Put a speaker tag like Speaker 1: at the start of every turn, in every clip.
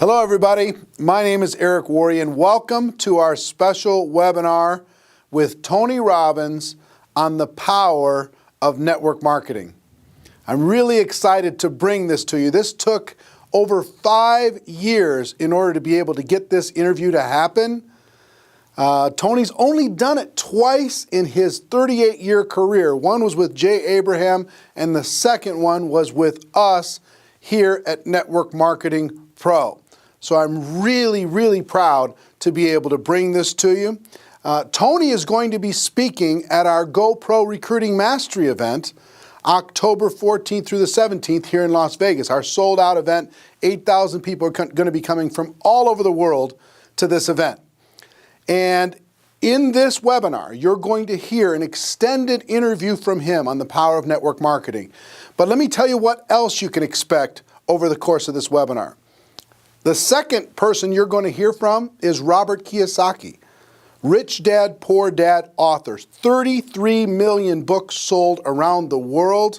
Speaker 1: Hello, everybody. My name is Eric Worre, and welcome to our special webinar with Tony Robbins on the power of network marketing. I'm really excited to bring this to you. This took over 5 years in order to be able to get this interview to happen. Tony's only done it twice in his 38-year career. One was with Jay Abraham, and the second one was with us here at Network Marketing Pro. So I'm really, really proud to be able to bring this to you. Tony is going to be speaking at our GoPro Recruiting Mastery event, October 14th through the 17th here in Las Vegas. Our sold-out event, 8,000 people are going to be coming from all over the world to this event. And in this webinar, you're going to hear an extended interview from him on the power of network marketing. But let me tell you what else you can expect over the course of this webinar. The second person you're going to hear from is Robert Kiyosaki, Rich Dad, Poor Dad author, 33 million books sold around the world.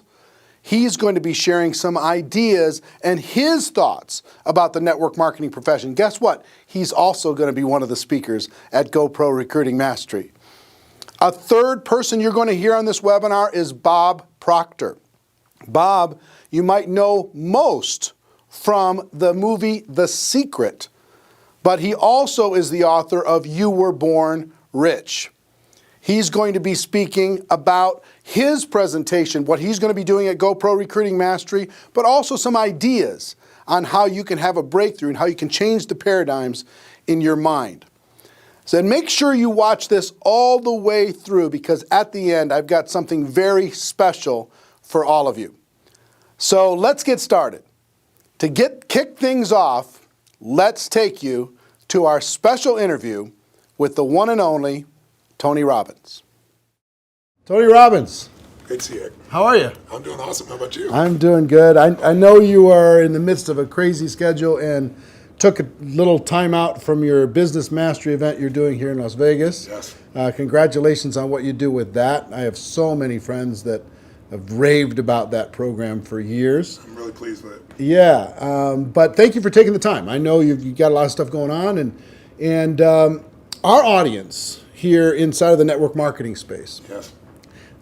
Speaker 1: He's going to be sharing some ideas and his thoughts about the network marketing profession. Guess what? He's also going to be one of the speakers at GoPro Recruiting Mastery. A third person you're going to hear on this webinar is Bob Proctor. Bob, you might know most from the movie The Secret, but he also is the author of You Were Born Rich. He's going to be speaking about his presentation, what he's going to be doing at GoPro Recruiting Mastery, but also some ideas on how you can have a breakthrough and how you can change the paradigms in your mind. So make sure you watch this all the way through, because at the end, I've got something very special for all of you. So let's get started. To kick things off, let's take you to our special interview with the one and only Tony Robbins. Tony Robbins.
Speaker 2: Great to see you.
Speaker 1: How are you?
Speaker 2: I'm doing awesome. How about you?
Speaker 1: I'm doing good. I know you are in the midst of a crazy schedule and took a little time out from your business mastery event you're doing here in Las Vegas.
Speaker 2: Yes.
Speaker 1: Congratulations on what you do with that. I have so many friends that have raved about that program for years.
Speaker 2: I'm really pleased with it.
Speaker 1: Yeah, but thank you for taking the time. I know you've got a lot of stuff going on, and our audience here inside of the network marketing space,
Speaker 2: Yes.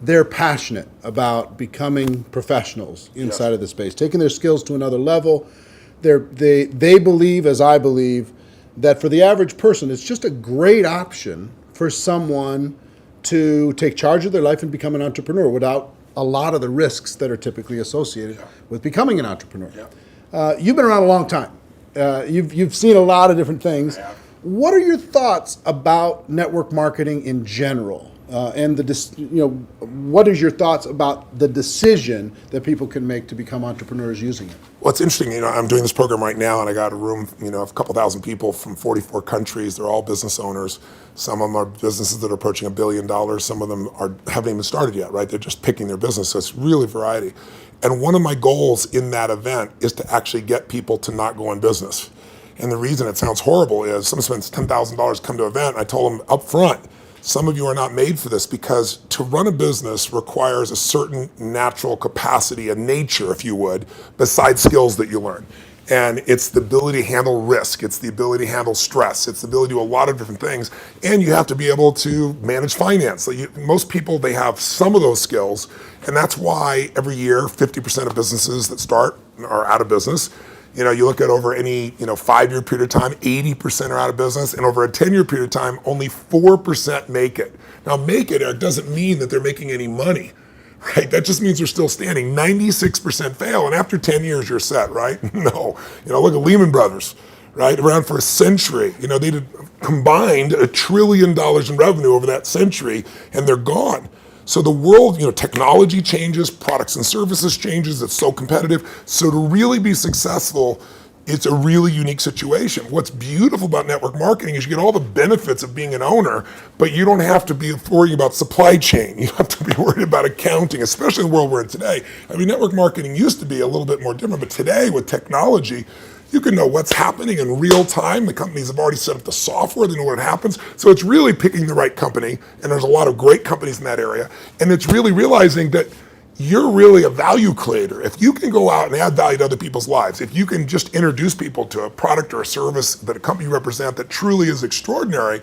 Speaker 1: they're passionate about becoming professionals inside of the space, taking their skills to another level. They believe, as I believe, that for the average person, it's just a great option for someone to take charge of their life and become an entrepreneur without a lot of the risks that are typically associated with becoming an entrepreneur.
Speaker 2: Yeah.
Speaker 1: You've been around a long time. You've seen a lot of different things. What are your thoughts about network marketing in general? And what is your thoughts about the decision that people can make to become entrepreneurs using it?
Speaker 2: Well, it's interesting. I'm doing this program right now, and I got a room, of a couple thousand people from 44 countries. They're all business owners. Some of them are businesses that are approaching $1 billion. Some of them haven't even started yet, right? They're just picking their business. So it's really variety. And one of my goals in that event is to actually get people to not go in business. And the reason it sounds horrible is someone spends $10,000 to come to an event. I told them up front, some of you are not made for this, because to run a business requires a certain natural capacity, a nature, if you would, besides skills that you learn. And it's the ability to handle risk. It's the ability to handle stress. It's the ability to do a lot of different things. And you have to be able to manage finance. Most people, they have some of those skills. And that's why every year, 50% of businesses that start are out of business. You look at over any 5-year period of time, 80% are out of business, and over a 10-year period of time, only 4% make it. Now, make it, Eric, doesn't mean that they're making any money, right? That just means they're still standing. 96% fail, and after 10 years, you're set, right? No. Look at Lehman Brothers, right? Around for a century. They did combined $1 trillion in revenue over that century, and they're gone. So the world, technology changes, products and services changes, it's so competitive. So to really be successful, it's a really unique situation. What's beautiful about network marketing is you get all the benefits of being an owner, but you don't have to be worrying about supply chain. You don't have to be worried about accounting, especially in the world we're in today. Network marketing used to be a little bit more different, but today with technology, you can know what's happening in real time. The companies have already set up the software, they know what happens. So it's really picking the right company, and there's a lot of great companies in that area. And it's really realizing that you're really a value creator. If you can go out and add value to other people's lives, if you can just introduce people to a product or a service that a company you represent that truly is extraordinary,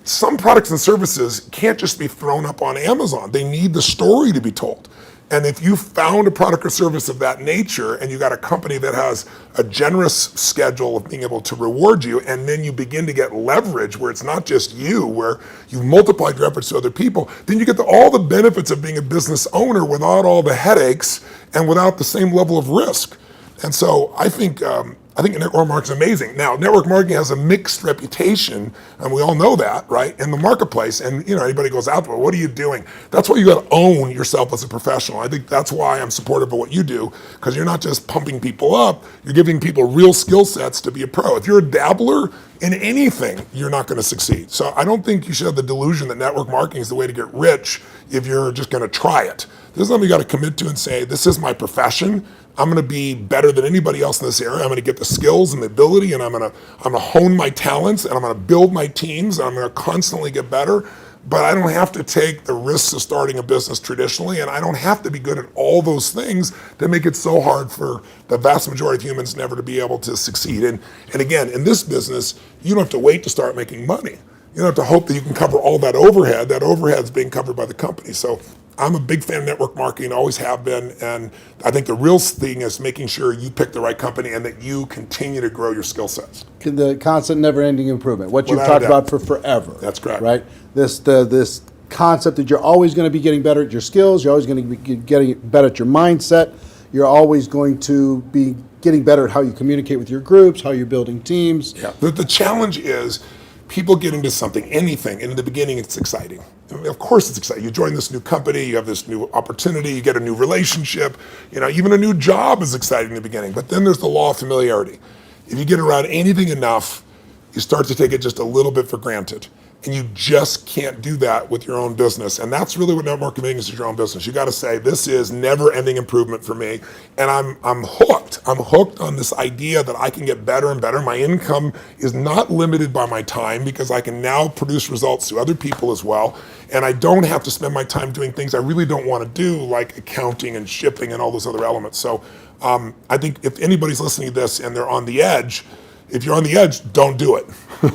Speaker 2: some products and services can't just be thrown up on Amazon. They need the story to be told. And if you found a product or service of that nature and you got a company that has a generous schedule of being able to reward you, and then you begin to get leverage where it's not just you, where you've multiplied your efforts to other people, then you get all the benefits of being a business owner without all the headaches and without the same level of risk. And so I think network marketing is amazing. Now, network marketing has a mixed reputation, and we all know that, right, in the marketplace. And anybody goes out there, what are you doing? That's why you got to own yourself as a professional. I think that's why I'm supportive of what you do, because you're not just pumping people up, you're giving people real skill sets to be a pro. If you're a dabbler in anything, you're not going to succeed. So I don't think you should have the delusion that network marketing is the way to get rich if you're just going to try it. This is something you got to commit to and say, this is my profession. I'm going to be better than anybody else in this area. I'm going to get the skills and the ability, and I'm going to hone my talents, and I'm going to build my teams, and I'm going to constantly get better. But I don't have to take the risks of starting a business traditionally, and I don't have to be good at all those things that make it so hard for the vast majority of humans never to be able to succeed. And again, in this business, you don't have to wait to start making money. You don't have to hope that you can cover all that overhead. That overhead is being covered by the company. So I'm a big fan of network marketing, always have been, and I think the real thing is making sure you pick the right company and that you continue to grow your skill sets.
Speaker 1: The constant, never-ending improvement, what you've
Speaker 2: Without a
Speaker 1: talked
Speaker 2: doubt.
Speaker 1: about for forever.
Speaker 2: That's correct.
Speaker 1: Right? This concept that you're always going to be getting better at your skills, you're always going to be getting better at your mindset, you're always going to be getting better at how you communicate with your groups, how you're building teams.
Speaker 2: Yeah. The challenge is people get into something, anything, and in the beginning it's exciting. I mean, of course it's exciting. You join this new company, you have this new opportunity, you get a new relationship, even a new job is exciting in the beginning. But then there's the law of familiarity. If you get around anything enough, you start to take it just a little bit for granted. And you just can't do that with your own business. And that's really what network marketing is your own business. You got to say, this is never-ending improvement for me. And I'm hooked. I'm hooked on this idea that I can get better and better. My income is not limited by my time because I can now produce results to other people as well. And I don't have to spend my time doing things I really don't want to do, like accounting and shipping and all those other elements. So I think if anybody's listening to this and they're on the edge, if you're on the edge, don't do it.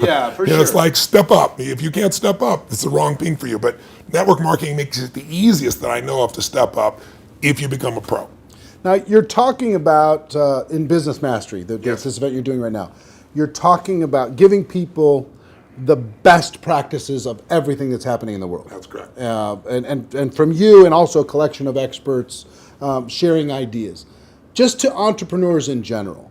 Speaker 1: Yeah, for sure.
Speaker 2: It's like step up. If you can't step up, it's the wrong thing for you. But network marketing makes it the easiest that I know of to step up if you become a pro.
Speaker 1: Now, you're talking about, in Business Mastery,
Speaker 2: Yes.
Speaker 1: this event you're doing right now, you're talking about giving people the best practices of everything that's happening in the world.
Speaker 2: That's correct.
Speaker 1: And from you and also a collection of experts sharing ideas. Just to entrepreneurs in general.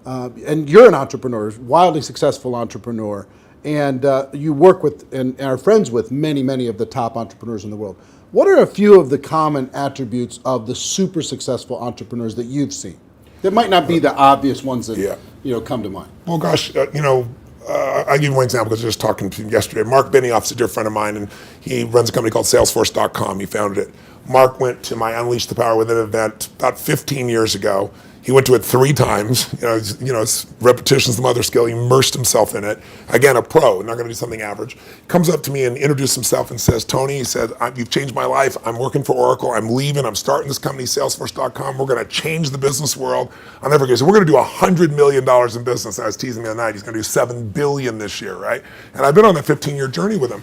Speaker 1: And you're an entrepreneur, wildly successful entrepreneur, and you work with and are friends with many of the top entrepreneurs in the world. What are a few of the common attributes of the super successful entrepreneurs that you've seen? That might not be the obvious ones that come to mind.
Speaker 2: Well, gosh, I'll give you one example because I was just talking to him yesterday. Mark Benioff's a dear friend of mine, and he runs a company called Salesforce.com. He founded it. Mark went to my Unleash the Power Within event about 15 years ago. He went to it 3 times. It's repetition's the mother skill. He immersed himself in it. Again, a pro, not going to do something average. Comes up to me and introduces himself and says, Tony, he said, you've changed my life. I'm working for Oracle. I'm leaving. I'm starting this company, Salesforce.com. We're going to change the business world. I'll never forget. So we're going to do $100 million in business. I was teasing me the other night. He's going to do $7 billion this year, right? And I've been on that 15-year journey with him.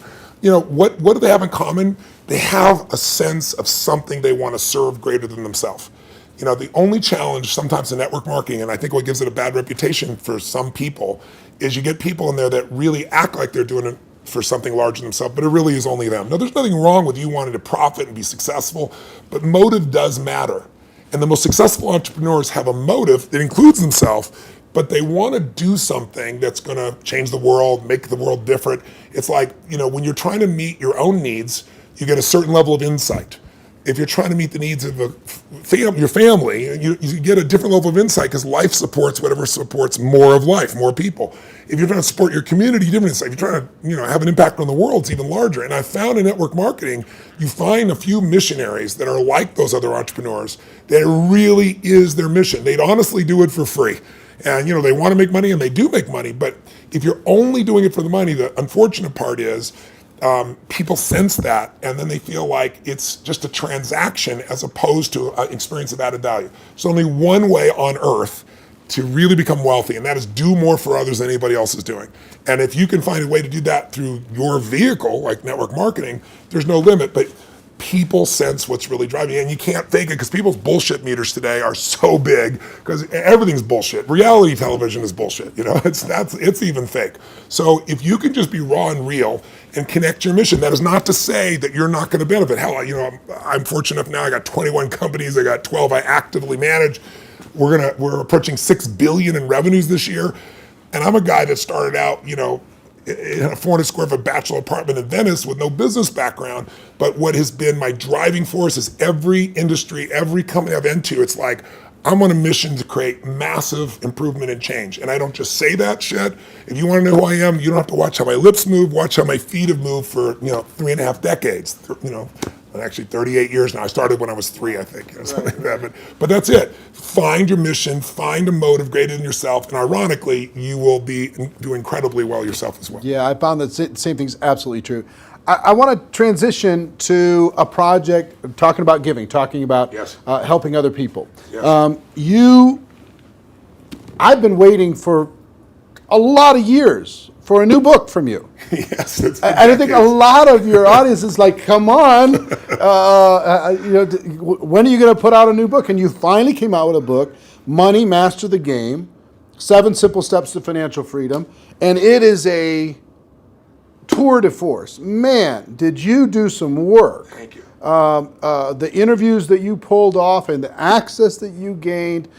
Speaker 2: What do they have in common? They have a sense of something they want to serve greater than themselves. The only challenge sometimes in network marketing, and I think what gives it a bad reputation for some people, is you get people in there that really act like they're doing it for something larger than themselves, but it really is only them. Now, there's nothing wrong with you wanting to profit and be successful, but motive does matter. And the most successful entrepreneurs have a motive that includes themselves, but they want to do something that's going to change the world, make the world different. It's like, when you're trying to meet your own needs, you get a certain level of insight. If you're trying to meet the needs of your family, you get a different level of insight because life supports whatever supports more of life, more people. If you're trying to support your community, different insight. If you're trying to have an impact on the world, it's even larger. And I found in network marketing, you find a few missionaries that are like those other entrepreneurs that it really is their mission. They'd honestly do it for free. And they want to make money and they do make money. But if you're only doing it for the money, the unfortunate part is people sense that, and then they feel like it's just a transaction as opposed to an experience of added value. There's only one way on earth to really become wealthy, and that is do more for others than anybody else is doing. And if you can find a way to do that through your vehicle, like network marketing, there's no limit. But people sense what's really driving you, and you can't fake it because people's bullshit meters today are so big because everything's bullshit. Reality television is bullshit. It's even fake. So if you can just be raw and real and connect your mission, that is not to say that you're not going to benefit. Hell, I'm fortunate enough now. I got 21 companies. I got 12 I actively manage. We're approaching $6 billion in revenues this year, and I'm a guy that started out, in a 400 square foot bachelor apartment in Venice with no business background. But what has been my driving force is every industry, every company I've been to, it's like, I'm on a mission to create massive improvement and change. And I don't just say that shit. If you want to know who I am, you don't have to watch how my lips move, watch how my feet have moved for, 3.5 decades, actually 38 years now. I started when I was 3, I think, something like that. But that's it. Find your mission, find a motive greater than yourself, and ironically, you will do incredibly well yourself as well.
Speaker 1: Yeah, I found that same thing's absolutely true. I want to transition to a project talking about giving, talking about
Speaker 2: Yes.
Speaker 1: Helping other people.
Speaker 2: Yes.
Speaker 1: I've been waiting for a lot of years for a new book from you.
Speaker 2: Yes,
Speaker 1: I think a lot of your audience is like, come on, when are you going to put out a new book? And you finally came out with a book, Money, Master the Game, 7 Simple Steps to Financial Freedom. And it is a tour de force. Man, did you do some work.
Speaker 2: Thank you.
Speaker 1: The interviews that you pulled off and the access that you gained.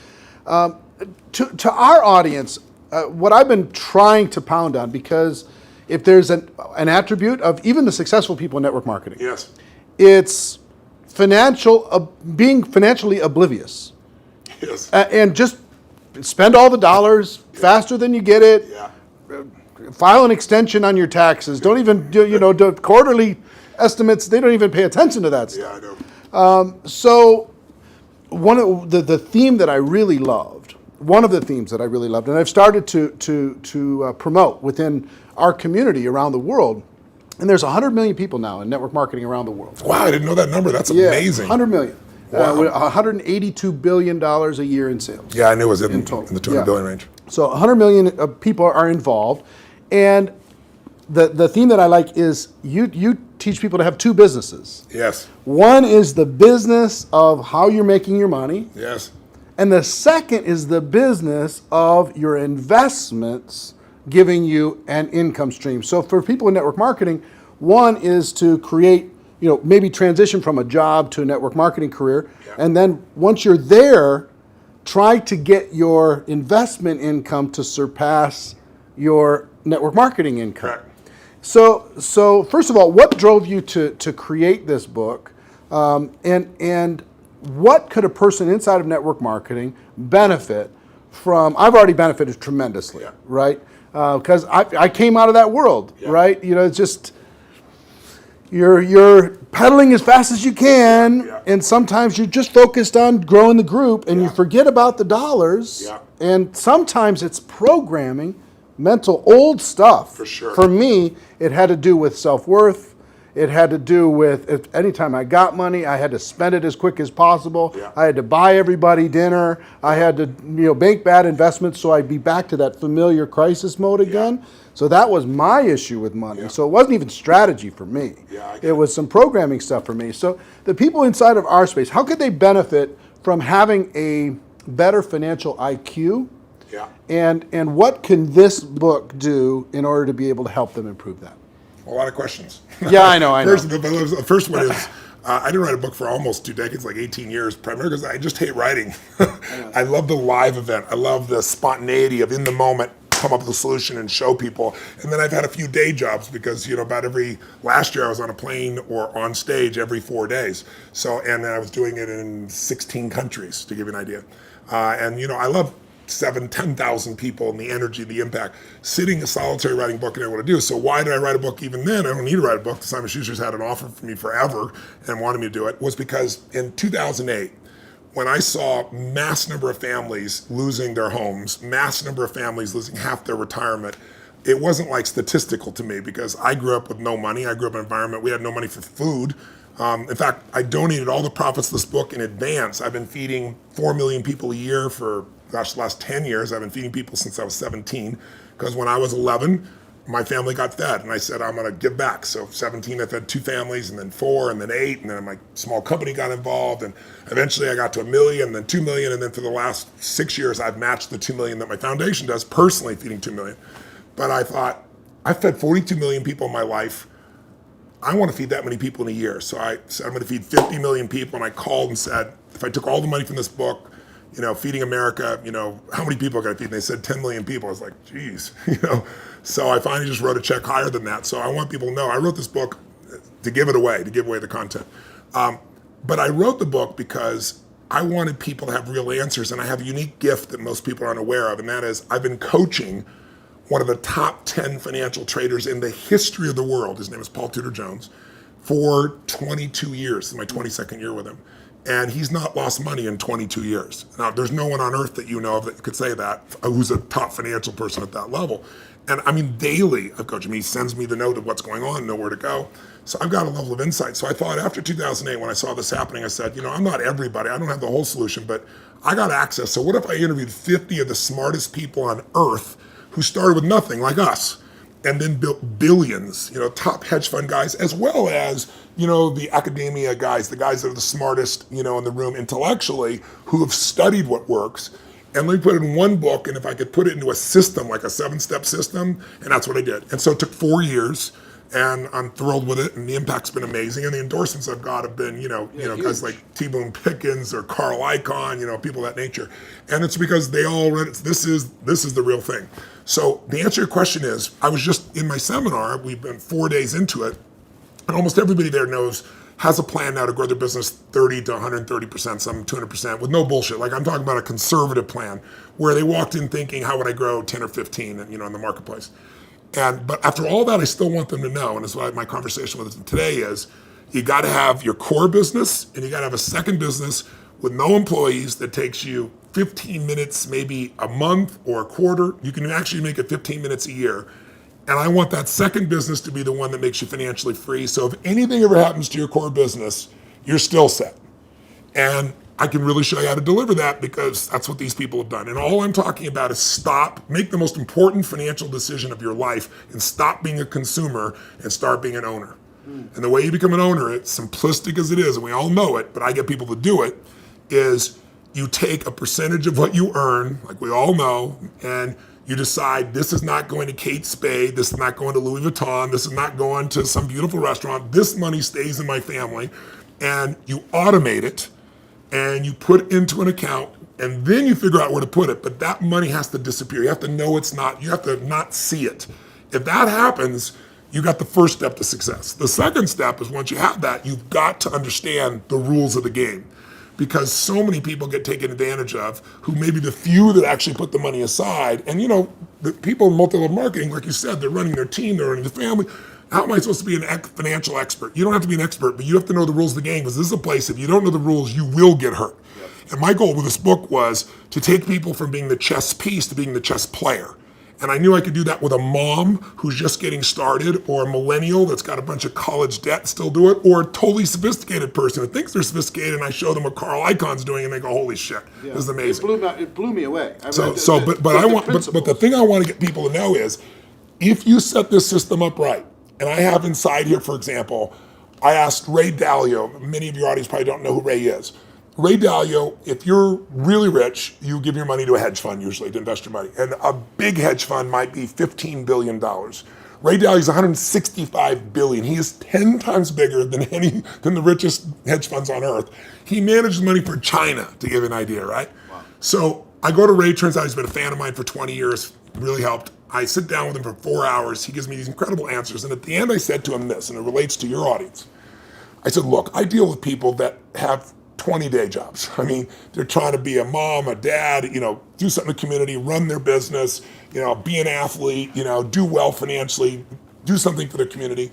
Speaker 1: To our audience, what I've been trying to pound on, because if there's an attribute of even the successful people in network marketing,
Speaker 2: Yes.
Speaker 1: it's being financially oblivious.
Speaker 2: Yes.
Speaker 1: And just spend all the dollars faster than you get it.
Speaker 2: Yeah.
Speaker 1: File an extension on your taxes. Don't even do quarterly estimates. They don't even pay attention to that stuff.
Speaker 2: Yeah, I know.
Speaker 1: So one of the theme that I really loved, one of the themes that I really loved, and I've started to promote within our community around the world, and there's 100 million people now in network marketing around the world.
Speaker 2: Wow, I didn't know that number. That's
Speaker 1: Yeah,
Speaker 2: amazing.
Speaker 1: 100 million.
Speaker 2: Wow.
Speaker 1: With $182 billion a year in sales.
Speaker 2: Yeah, I knew it was in
Speaker 1: total.
Speaker 2: the 200 billion range.
Speaker 1: So 100 million people are involved, and the theme that I like is you teach people to have 2 businesses.
Speaker 2: Yes.
Speaker 1: One is the business of how you're making your money,
Speaker 2: Yes.
Speaker 1: and the second is the business of your investments giving you an income stream. So for people in network marketing, one is to create, maybe transition from a job to a network marketing career, and then once you're there, try to get your investment income to surpass your network marketing income.
Speaker 2: Correct.
Speaker 1: So first of all, what drove you to create this book, and what could a person inside of network marketing benefit from? I've already benefited tremendously, right? Because I came out of that world, right? It's just you're pedaling as fast as you can, and sometimes you're just focused on growing the group, and you forget about the dollars. And sometimes it's programming, mental old stuff.
Speaker 2: For sure.
Speaker 1: For me, it had to do with self-worth. It had to do with if anytime I got money, I had to spend it as quick as possible. I had to buy everybody dinner. I had to make bad investments so I'd be back to that familiar crisis mode again. So that was my issue with money. So it wasn't even strategy for me. It was some programming stuff for me. So the people inside of our space, how could they benefit from having a better financial IQ? And what can this book do in order to be able to help them improve that?
Speaker 2: A lot of questions.
Speaker 1: Yeah, I know.
Speaker 2: The first one is, I didn't write a book for almost 2 decades, like 18 years, primarily because I just hate writing. I love the live event. I love the spontaneity of in the moment, come up with a solution and show people. And then I've had a few day jobs because, last year I was on a plane or on stage every 4 days. And then I was doing it in 16 countries, to give you an idea. I love 10,000 people and the energy, the impact. Sitting a solitary writing book, and I want to do. So why did I write a book even then? I don't need to write a book. Simon Schuster's had an offer for me forever and wanted me to do it. Was because in 2008, when I saw mass number of families losing their homes, mass number of families losing half their retirement, it wasn't like statistical to me because I grew up with no money. I grew up in an environment, we had no money for food. In fact, I donated all the profits of this book in advance. I've been feeding 4 million people a year for, gosh, the last 10 years. I've been feeding people since I was 17, because when I was 11, my family got fed, and I said, I'm gonna give back. So 17, I fed 2 families, and then 4, and then 8, and then my small company got involved, and eventually I got to 1 million, and then 2 million, and then for the last 6 years, I've matched the 2 million that my foundation does, personally feeding 2 million. But I thought, I fed 42 million people in my life. I want to feed that many people in a year. So I said, I'm going to feed 50 million people. And I called and said, if I took all the money from this book, Feeding America, how many people can I feed? And they said 10 million people. I was like, geez, So I finally just wrote a check higher than that. So I want people to know, I wrote this book to give it away, to give away the content. But I wrote the book because I wanted people to have real answers. And I have a unique gift that most people aren't aware of. And that is, I've been coaching one of the top 10 financial traders in the history of the world. His name is Paul Tudor Jones, for 22 years. This is my 22nd year with him. And he's not lost money in 22 years. Now, there's no one on earth that you know of that could say that, who's a top financial person at that level. And I mean, daily I've coached him. He sends me the note of what's going on, nowhere to go. So I've got a level of insight. So I thought after 2008, when I saw this happening, I said, I'm not everybody. I don't have the whole solution, but I got access. So what if I interviewed 50 of the smartest people on earth who started with nothing, like us, and then built billions, top hedge fund guys, as well as, the academia guys, the guys that are the smartest, in the room intellectually, who have studied what works. And let me put it in one book, and if I could put it into a system, like a 7-step system, and that's what I did. And so it took 4 years, and I'm thrilled with it, and the impact's been amazing, and the endorsements I've got have been, guys like T. Boone Pickens or Carl Icahn, people of that nature. And it's because they all read it. This is the real thing. So the answer to your question is, I was just in my seminar, we've been 4 days into it, and almost everybody there has a plan now to grow their business 30 to 130%, some 200%, with no bullshit. Like, I'm talking about a conservative plan where they walked in thinking, how would I grow 10 or 15, in the marketplace? But after all that, I still want them to know, and that's why my conversation with them today is, you got to have your core business, and you got to have a second business with no employees that takes you 15 minutes, maybe a month or a quarter. You can actually make it 15 minutes a year. And I want that second business to be the one that makes you financially free. So if anything ever happens to your core business, you're still set. And I can really show you how to deliver that, because that's what these people have done. And all I'm talking about is make the most important financial decision of your life, and stop being a consumer and start being an owner. And the way you become an owner, it's simplistic as it is, and we all know it, but I get people to do it, is you take a percentage of what you earn, like we all know, and you decide, this is not going to Kate Spade, this is not going to Louis Vuitton, this is not going to some beautiful restaurant, this money stays in my family, and you automate it, and you put it into an account, and then you figure out where to put it, but that money has to disappear. You have to know you have to not see it. If that happens, you got the first step to success. The second step is, once you have that, you've got to understand the rules of the game. Because so many people get taken advantage of, who may be the few that actually put the money aside. And the people in multi-level marketing, like you said, they're running their team, they're running the family. How am I supposed to be a financial expert? You don't have to be an expert, but you have to know the rules of the game, because this is a place, if you don't know the rules, you will get hurt. Yep. And my goal with this book was to take people from being the chess piece to being the chess player. And I knew I could do that with a mom who's just getting started, or a millennial that's got a bunch of college debt, still do it, or a totally sophisticated person who thinks they're sophisticated, and I show them what Carl Icahn's doing, and they go, holy shit, this is amazing.
Speaker 1: It blew me away.
Speaker 2: But the thing I want to get people to know is, if you set this system up right, and I have inside here, for example, I asked Ray Dalio, many of your audience probably don't know who Ray is. Ray Dalio, if you're really rich, you give your money to a hedge fund usually to invest your money. And a big hedge fund might be $15 billion. Ray Dalio's $165 billion. He is 10 times bigger than the richest hedge funds on earth. He manages money for China, to give you an idea, right? Wow. So I go to Ray, turns out he's been a fan of mine for 20 years, really helped. I sit down with him for 4 hours. He gives me these incredible answers. And at the end I said to him this, and it relates to your audience. I said, look, I deal with people that have 20-day jobs. I mean, they're trying to be a mom, a dad, do something in the community, run their business, be an athlete, do well financially, do something for their community.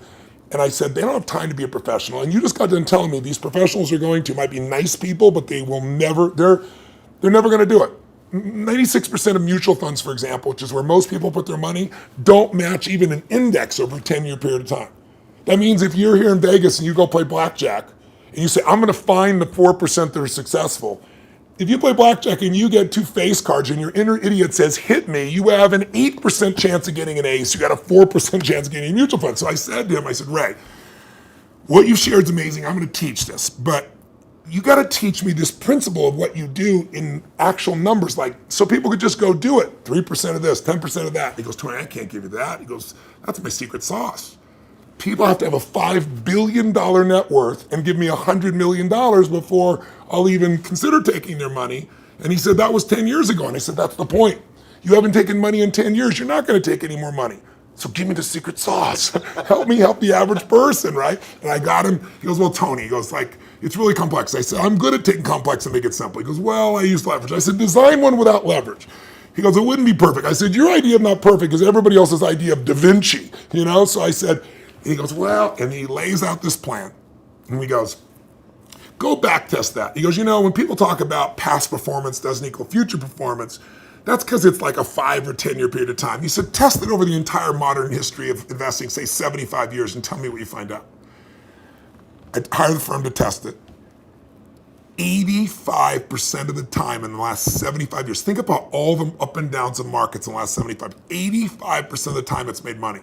Speaker 2: And I said, they don't have time to be a professional. And you just got done telling me these professionals might be nice people, but they're never going to do it. 96% of mutual funds, for example, which is where most people put their money, don't match even an index over a 10-year period of time. That means if you're here in Vegas and you go play blackjack and you say, I'm going to find the 4% that are successful, if you play blackjack and you get 2 face cards and your inner idiot says, hit me, you have an 8% chance of getting an ace. You got a 4% chance of getting a mutual fund. So I said to him, I said, Ray, what you've shared is amazing. I'm going to teach this, but you got to teach me this principle of what you do in actual numbers, like so people could just go do it. 3% of this, 10% of that. He goes, Tony, I can't give you that. He goes, that's my secret sauce. People have to have a $5 billion net worth and give me $100 million before I'll even consider taking their money. And he said, that was 10 years ago. And I said, that's the point. You haven't taken money in 10 years. You're not going to take any more money. So give me the secret sauce. Help me help the average person, right? And I got him. He goes, well, Tony, he goes, like, it's really complex. I said, I'm good at taking complex and make it simple. He goes, well, I use leverage. I said, design one without leverage. He goes, it wouldn't be perfect. I said, your idea of not perfect is everybody else's idea of Da Vinci, you know? So I said, he goes, well, and he lays out this plan. And he goes, go back test that. He goes, you know, when people talk about past performance doesn't equal future performance, that's because it's like a 5 or 10 year period of time. He said, test it over the entire modern history of investing, say 75 years, and tell me what you find out. I hired the firm to test it. 85% of the time in the last 75 years, think about all the up and downs of markets in the last 85% of the time it's made money.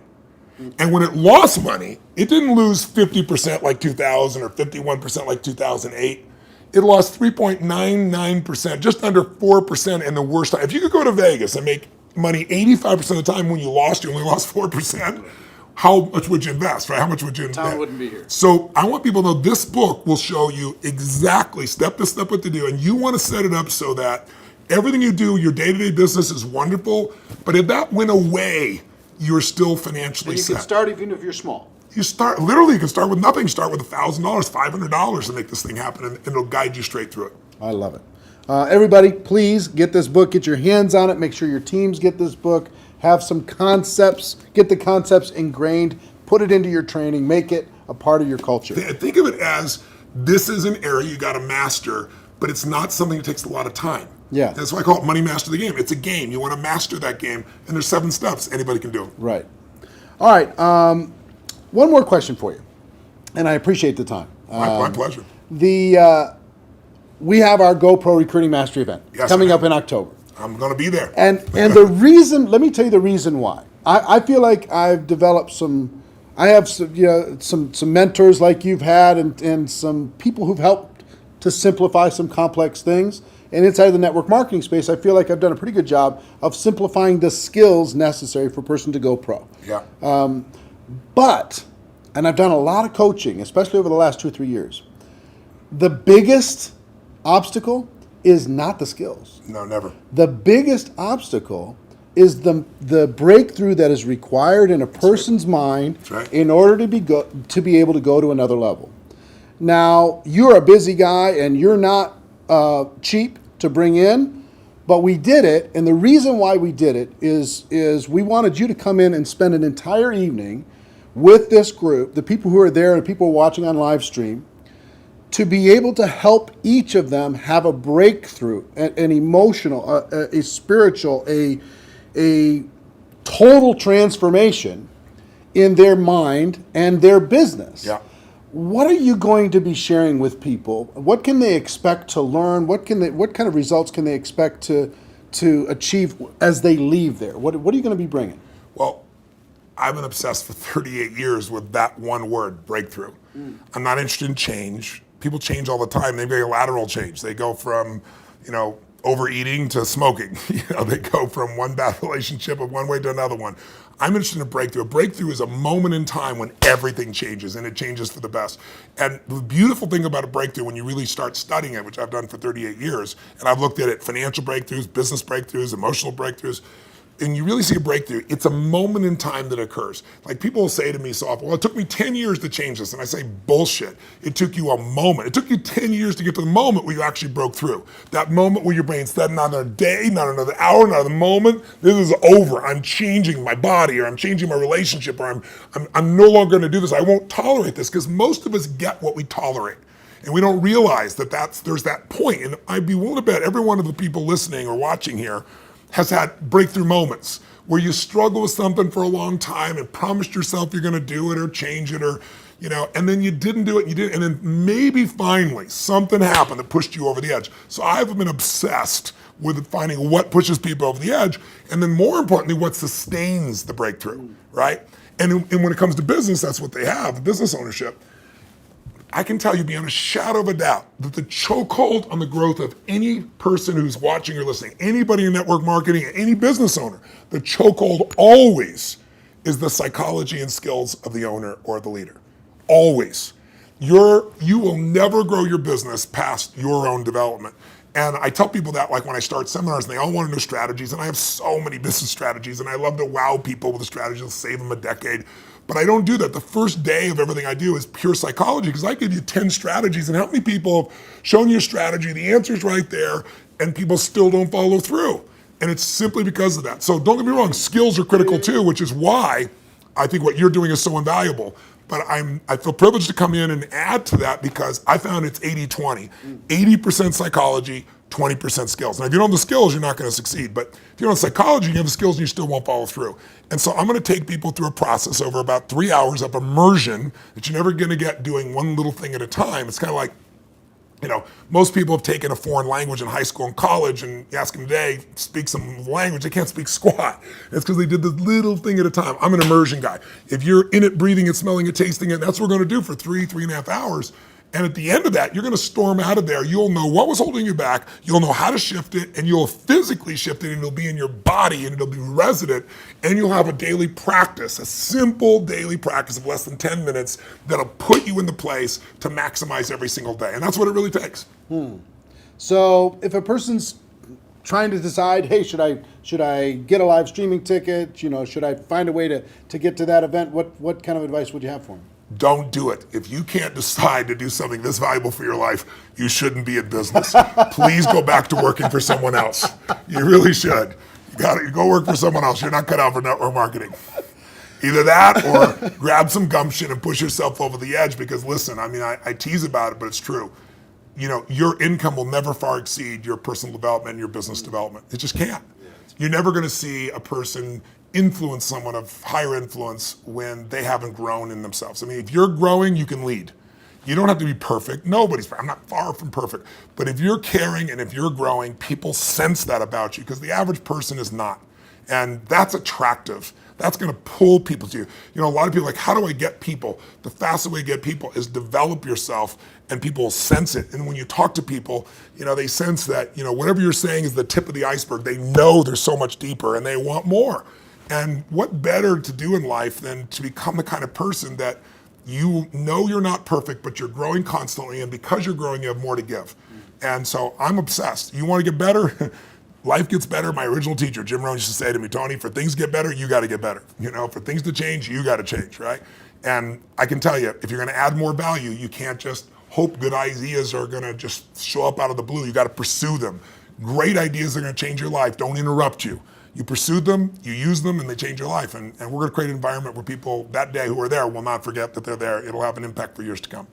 Speaker 2: And when it lost money, it didn't lose 50% like 2000 or 51% like 2008. It lost 3.99%, just under 4% in the worst time. If you could go to Vegas and make money 85% of the time when you only lost 4%, how much would you invest, right? How much would you invest?
Speaker 1: Tom wouldn't be here.
Speaker 2: So I want people to know this book will show you exactly step to step what to do. And you want to set it up so that everything you do, your day-to-day business is wonderful. But if that went away, you're still financially
Speaker 1: And you
Speaker 2: set.
Speaker 1: can start even if you're small.
Speaker 2: You can start with nothing. Start with $1,000, $500 to make this thing happen, and it'll guide you straight through it.
Speaker 1: I love it. Everybody, please get this book, get your hands on it, make sure your teams get this book, have some concepts, get the concepts ingrained, put it into your training, make it a part of your culture.
Speaker 2: Think of it as this is an area you got to master, but it's not something that takes a lot of time.
Speaker 1: Yeah.
Speaker 2: That's why I call it Money Master the Game. It's a game. You want to master that game, and there's 7 steps. Anybody can do it.
Speaker 1: Right. All right. One more question for you, and I appreciate the time.
Speaker 2: My pleasure.
Speaker 1: We have our GoPro Recruiting Mastery event coming up in October.
Speaker 2: I'm going to be there.
Speaker 1: And the reason, let me tell you the reason why. I feel like I've developed some mentors like you've had and some people who've helped to simplify some complex things. And inside of the network marketing space, I feel like I've done a pretty good job of simplifying the skills necessary for a person to go pro.
Speaker 2: Yeah.
Speaker 1: And I've done a lot of coaching, especially over the last 2 or 3 years. The biggest obstacle is not the skills.
Speaker 2: No, never.
Speaker 1: The biggest obstacle is the breakthrough that is required in a person's mind in order to be able to go to another level. Now, you're a busy guy and you're not cheap to bring in, but we did it, and the reason why we did it is we wanted you to come in and spend an entire evening with this group, the people who are there and people watching on live stream, to be able to help each of them have a breakthrough, an emotional, a spiritual, a total transformation in their mind and their business.
Speaker 2: Yeah.
Speaker 1: What are you going to be sharing with people? What can they expect to learn? What kind of results can they expect to achieve as they leave there? What are you going to be bringing?
Speaker 2: Well, I've been obsessed for 38 years with that one word, breakthrough. I'm not interested in change. People change all the time. They make a lateral change. They go from, overeating to smoking. They go from one bad relationship of one way to another one. I'm interested in a breakthrough. A breakthrough is a moment in time when everything changes, and it changes for the best. And the beautiful thing about a breakthrough, when you really start studying it, which I've done for 38 years, and I've looked at it, financial breakthroughs, business breakthroughs, emotional breakthroughs, and you really see a breakthrough, it's a moment in time that occurs. Like people will say to me so often, well, it took me 10 years to change this. And I say, bullshit. It took you a moment. It took you 10 years to get to the moment where you actually broke through. That moment where your brain said, not another day, not another hour, not another moment. This is over. I'm changing my body, or I'm changing my relationship, or I'm no longer going to do this. I won't tolerate this, because most of us get what we tolerate. And we don't realize that there's that point. And I'd be willing to bet every one of the people listening or watching here has had breakthrough moments where you struggle with something for a long time and promised yourself you're gonna do it or change it or, and then you didn't do it, and then maybe finally something happened that pushed you over the edge. So I've been obsessed with finding what pushes people over the edge, and then more importantly, what sustains the breakthrough, right? And when it comes to business, that's what they have, business ownership. I can tell you beyond a shadow of a doubt that the chokehold on the growth of any person who's watching or listening, anybody in network marketing, any business owner, the chokehold always is the psychology and skills of the owner or the leader. Always. You will never grow your business past your own development. And I tell people that like when I start seminars and they all want to know strategies, and I have so many business strategies and I love to wow people with the strategies and save them a decade. But I don't do that. The first day of everything I do is pure psychology because I give you 10 strategies, and how many people have shown you a strategy, the answer's right there, and people still don't follow through. And it's simply because of that. So don't get me wrong, skills are critical too, which is why I think what you're doing is so invaluable. But I feel privileged to come in and add to that because I found it's 80-20. 80% psychology, 20% skills. Now, if you don't have the skills, you're not going to succeed. But if you don't have psychology, you have the skills and you still won't follow through. And so I'm going to take people through a process over about 3 hours of immersion that you're never going to get doing one little thing at a time. It's kind of like, most people have taken a foreign language in high school and college, and you ask them today, speak some language, they can't speak squat. It's because they did this little thing at a time. I'm an immersion guy. If you're in it, breathing it, smelling it, tasting it, that's what we're going to do for 3.5 hours. And at the end of that, you're going to storm out of there. You'll know what was holding you back. You'll know how to shift it, and you'll physically shift it, and it'll be in your body, and it'll be resident, and you'll have a daily practice, a simple daily practice of less than 10 minutes that'll put you in the place to maximize every single day. And that's what it really takes.
Speaker 1: So if a person's trying to decide, hey, should I get a live streaming ticket? Should I find a way to get to that event? What kind of advice would you have for them?
Speaker 2: Don't do it. If you can't decide to do something this valuable for your life, you shouldn't be in business. Please go back to working for someone else. You really should. You got to go work for someone else. You're not cut out for network marketing. Either that or grab some gumption and push yourself over the edge because listen, I tease about it, but it's true. Your income will never far exceed your personal development and your business development. It just can't. You're never going to see a person influence someone of higher influence when they haven't grown in themselves. If you're growing, you can lead. You don't have to be perfect. I'm not far from perfect. But if you're caring and if you're growing, people sense that about you because the average person is not. And that's attractive. That's going to pull people to you. A lot of people are like, how do I get people? The fastest way to get people is develop yourself and people will sense it. And when you talk to people, they sense that, whatever you're saying is the tip of the iceberg. They know there's so much deeper and they want more. And what better to do in life than to become the kind of person that you're not perfect, but you're growing constantly. And because you're growing, you have more to give. And so I'm obsessed. You want to get better? Life gets better. My original teacher, Jim Rohn, used to say to me, Tony, for things to get better, you got to get better. For things to change, you got to change, right? And I can tell you, if you're going to add more value, you can't just hope good ideas are going to just show up out of the blue. You got to pursue them. Great ideas are going to change your life. Don't interrupt you. You pursue them, you use them, and they change your life. And we're going to create an environment where people that day who are there will not forget that they're there. It'll have an impact for years to come.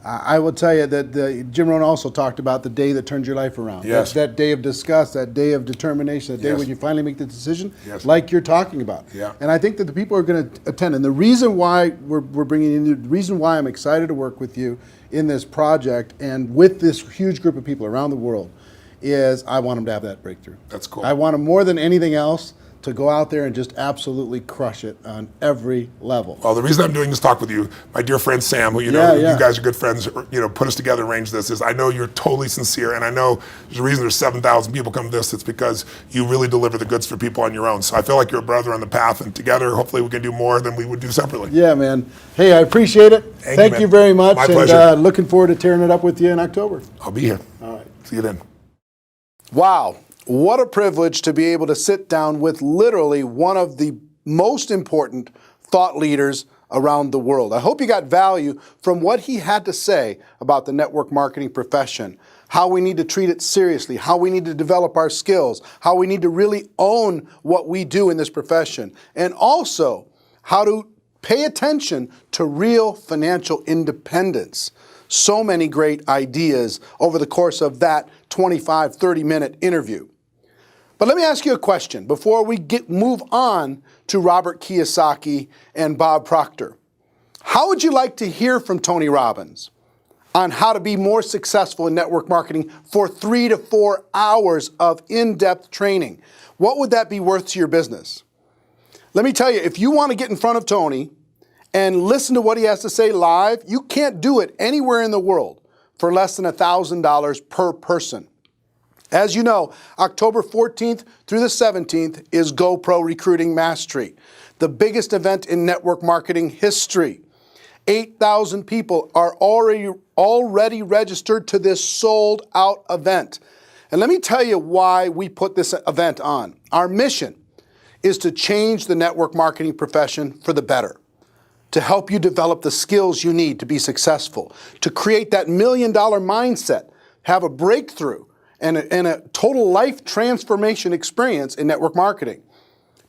Speaker 1: I will tell you that Jim Rohn also talked about the day that turns your life around.
Speaker 2: Yes.
Speaker 1: That day of disgust, that day of determination, that day
Speaker 2: Yes.
Speaker 1: when you finally make the decision,
Speaker 2: Yes.
Speaker 1: like you're talking about.
Speaker 2: Yeah.
Speaker 1: And I think that the people are going to attend. And the reason why we're bringing in you, the reason why I'm excited to work with you in this project and with this huge group of people around the world is I want them to have that breakthrough.
Speaker 2: That's cool.
Speaker 1: I want them more than anything else to go out there and just absolutely crush it on every level.
Speaker 2: Well, the reason I'm doing this talk with you, my dear friend Sam, who you guys are good friends, put us together and arranged this, is I know you're totally sincere, and I know there's a reason there's 7,000 people come to this. It's because you really deliver the goods for people on your own. So I feel like you're a brother on the path, and together, hopefully, we can do more than we would do separately.
Speaker 1: Yeah, man. Hey, I appreciate it. Thank you very much.
Speaker 2: My pleasure.
Speaker 1: Looking forward to tearing it up with you in October.
Speaker 2: I'll be here.
Speaker 1: All right.
Speaker 2: See you then.
Speaker 1: Wow. What a privilege to be able to sit down with literally one of the most important thought leaders around the world. I hope you got value from what he had to say about the network marketing profession, how we need to treat it seriously, how we need to develop our skills, how we need to really own what we do in this profession, and also how to pay attention to real financial independence. so many great ideas over the course of that 25, 30-minute interview. But let me ask you a question before we move on to Robert Kiyosaki and Bob Proctor. How would you like to hear from Tony Robbins on how to be more successful in network marketing for 3 to 4 hours of in-depth training? What would that be worth to your business? Let me tell you, if you want to get in front of Tony and listen to what he has to say live, you can't do it anywhere in the world for less than $1,000 per person. As you know, October 14th through the 17th is GoPro Recruiting Mastery, the biggest event in network marketing history. 8,000 people are already registered to this sold-out event. And let me tell you why we put this event on. Our mission is to change the network marketing profession for the better, to help you develop the skills you need to be successful, to create that $1 million mindset, have a breakthrough, and a total life transformation experience in network marketing,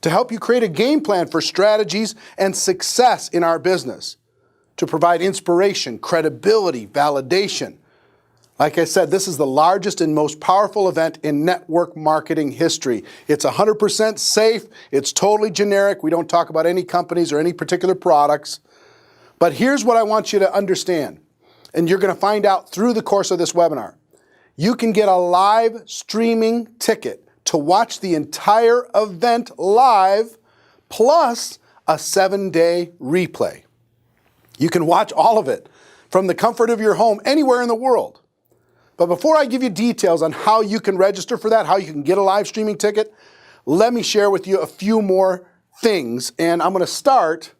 Speaker 1: to help you create a game plan for strategies and success in our business, to provide inspiration, credibility, validation. Like I said, this is the largest and most powerful event in network marketing history. It's 100% safe. It's totally generic. We don't talk about any companies or any particular products. But here's what I want you to understand, and you're going to find out through the course of this webinar. You can get a live streaming ticket to watch the entire event live, plus a 7-day replay. You can watch all of it from the comfort of your home anywhere in the world. But before I give you details on how you can register for that, how you can get a live streaming ticket, let me share with you a few more things. And I'm going to start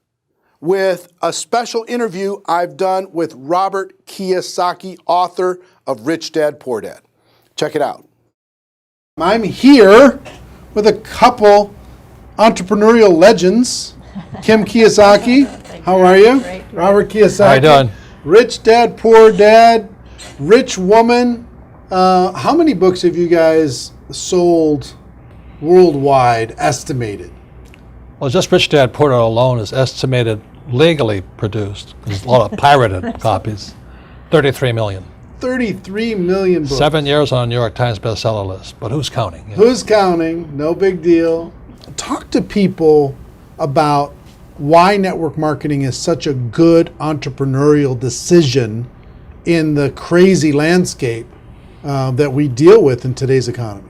Speaker 1: with a special interview I've done with Robert Kiyosaki, author of Rich Dad, Poor Dad. Check it out. I'm here with a couple entrepreneurial legends. Kim Kiyosaki, how are you?
Speaker 3: Great.
Speaker 1: Robert Kiyosaki.
Speaker 4: How you doing?
Speaker 1: Rich Dad, Poor Dad, Rich Woman. How many books have you guys sold worldwide, estimated?
Speaker 4: Well, just Rich Dad, Poor Dad alone is estimated legally produced. There's a lot of pirated copies. 33 million.
Speaker 1: 33 million books.
Speaker 4: 7 years on a New York Times bestseller list, but who's counting? You know?
Speaker 1: Who's counting? No big deal. Talk to people about why network marketing is such a good entrepreneurial decision in the crazy landscape that we deal with in today's economy.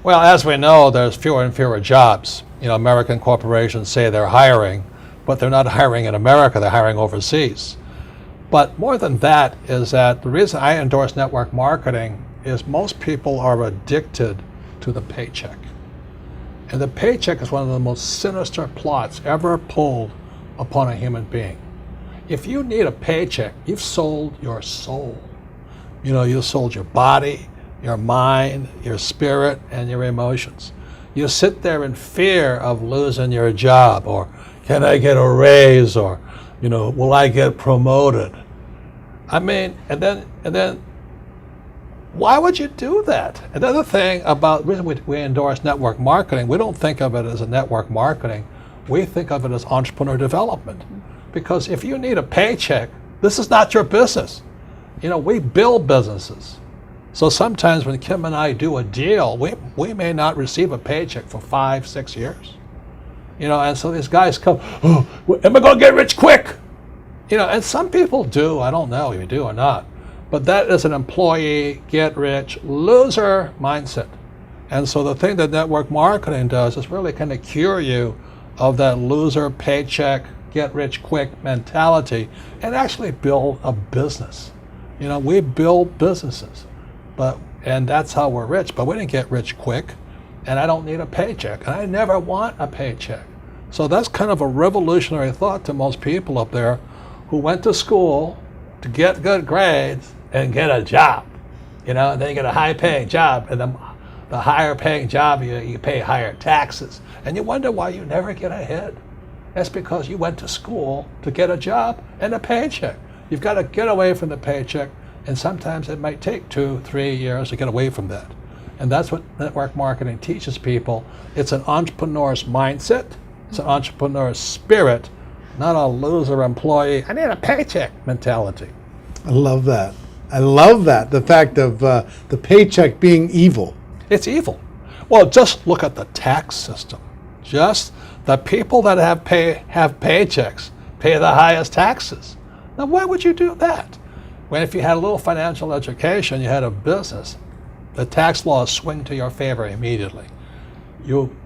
Speaker 4: Well, as we know, there's fewer and fewer jobs. You know, American corporations say they're hiring, but they're not hiring in America, they're hiring overseas. But more than that is that the reason I endorse network marketing is most people are addicted to the paycheck. And the paycheck is one of the most sinister plots ever pulled upon a human being. If you need a paycheck, you've sold your soul. You know, you sold your body, your mind, your spirit, and your emotions. You sit there in fear of losing your job, or can I get a raise, or, you know, will I get promoted? I mean, and then why would you do that? Another thing about the reason we endorse network marketing, we don't think of it as a network marketing, we think of it as entrepreneur development. Because if you need a paycheck, this is not your business. You know, we build businesses. So sometimes when Kim and I do a deal, we may not receive a paycheck for 5-6 years. You know, and so these guys come, oh, am I going to get rich quick? You know, and some people do, I don't know if you do or not. But that is an employee, get rich, loser mindset. And so the thing that network marketing does is really kind of cure you of that loser paycheck, get rich quick mentality and actually build a business. You know, we build businesses, and that's how we're rich, but we didn't get rich quick, and I don't need a paycheck, and I never want a paycheck. So that's kind of a revolutionary thought to most people up there who went to school to get good grades and get a job. You know, and then you get a high-paying job, and the higher-paying job, you pay higher taxes, and you wonder why you never get ahead. That's because you went to school to get a job and a paycheck. You've got to get away from the paycheck, and sometimes it might take 2-3 years to get away from that. And that's what network marketing teaches people. It's an entrepreneur's mindset, it's an entrepreneur's spirit, not a loser employee, I need a paycheck mentality.
Speaker 1: I love that. I love that. The fact of the paycheck being evil.
Speaker 4: It's evil. Well, just look at the tax system. Just the people that have paychecks pay the highest taxes. Now, why would you do that? When if you had a little financial education, you had a business, the tax laws swing to your favor immediately.